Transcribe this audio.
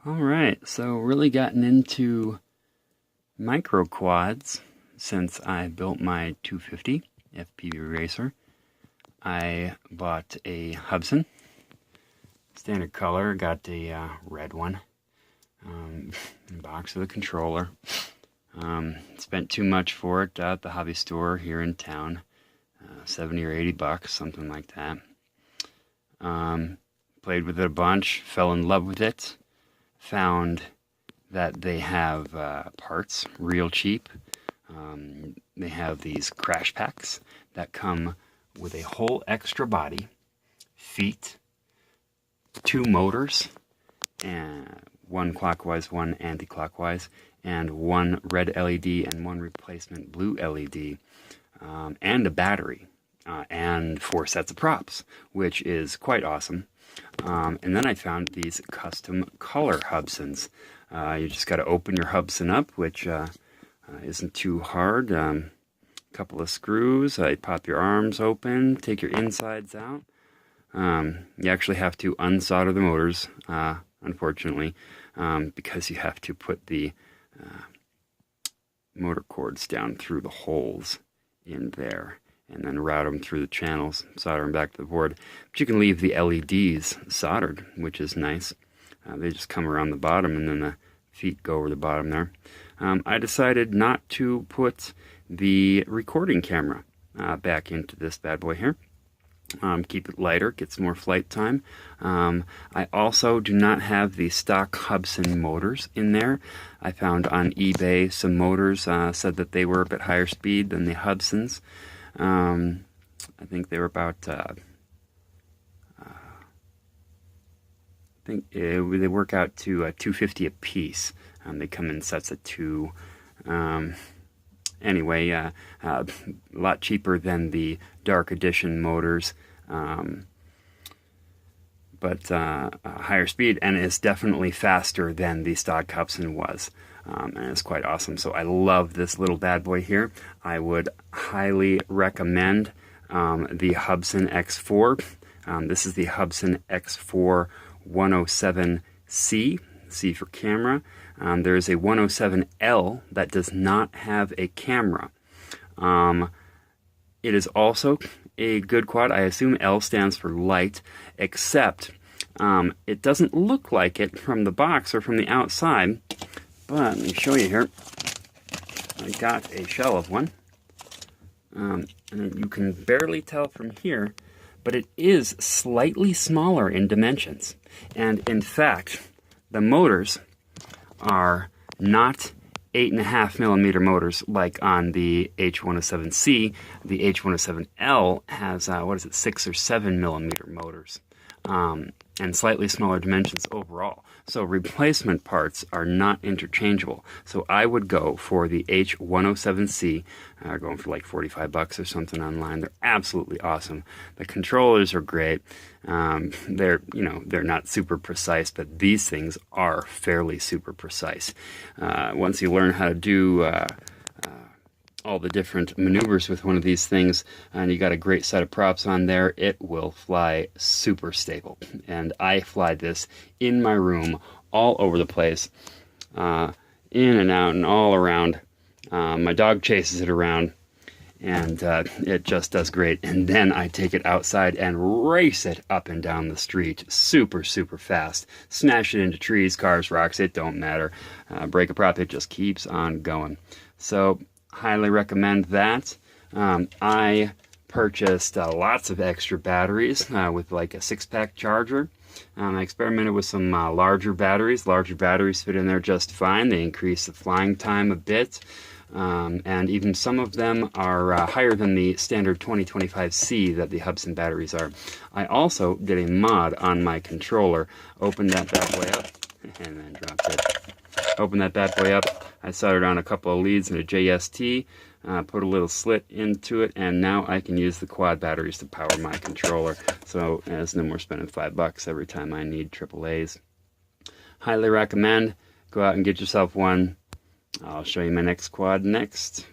Alright, so really gotten into micro quads since I built my 250 FPV racer. I bought a Hubsan, standard color, got a red one, box with a controller. Spent too much for it at the hobby store here in town, 70 or 80 bucks, something like that. Played with it a bunch, fell in love with it. Found that they have parts real cheap. They have these crash packs that come with a whole extra body, feet, 2 motors, and one clockwise, one anti-clockwise, and one red LED and one replacement blue LED, and a battery, and 4 sets of props, which is quite awesome. And then I found these custom color Hubsans. You just got to open your Hubsan up, which isn't too hard. Couple of screws, you pop your arms open, take your insides out. You actually have to unsolder the motors, unfortunately, because you have to put the motor cords down through the holes in there, and then route them through the channels, solder them back to the board. But you can leave the LEDs soldered, which is nice. They just come around the bottom, and then the feet go over the bottom there. I decided not to put the recording camera back into this bad boy here. Keep it lighter, gets more flight time. I also do not have the stock Hubsan motors in there. I found on eBay some motors said that they were a bit higher speed than the Hubsans. I think they were about, I think they work out to $250 a piece. They come in sets of 2. Anyway, a lot cheaper than the Dark Edition motors, but higher speed, and it's definitely faster than the stock Hubsan was. And it's quite awesome. So I love this little bad boy here. I would highly recommend the Hubsan X4. This is the Hubsan X4 107c, C for camera. There is a 107L that does not have a camera. It is also a good quad. I assume L stands for light, except it doesn't look like it from the box or from the outside. But let me show you here. I got a shell of one. And you can barely tell from here, but it is slightly smaller in dimensions. And in fact, the motors are not 8.5 millimeter motors like on the h107c. The h107L has, 6 or 7 millimeter motors. And slightly smaller dimensions overall. So replacement parts are not interchangeable. So I would go for the h107c, going for like 45 bucks or something online. They're absolutely awesome. The controllers are great. They're not super precise, but these things are fairly super precise. Once you learn how to do all the different maneuvers with one of these things, and you got a great set of props on there, it will fly super stable. And I fly this in my room all over the place, in and out and all around. My dog chases it around, and it just does great. And then I take it outside and race it up and down the street super, super fast. Smash it into trees, cars, rocks, it don't matter. Break a prop, it just keeps on going. So highly recommend that. I purchased lots of extra batteries with like a 6-pack charger. I experimented with some larger batteries. Larger batteries fit in there just fine. They increase the flying time a bit. And even some of them are higher than the standard 2025C that the Hubsan batteries are. I also did a mod on my controller. Opened that bad boy up and then dropped it. Open that bad boy up. I soldered on a couple of leads and a JST, put a little slit into it, and now I can use the quad batteries to power my controller. So it's no more spending $5 every time I need AAAs. Highly recommend. Go out and get yourself one. I'll show you my next quad next.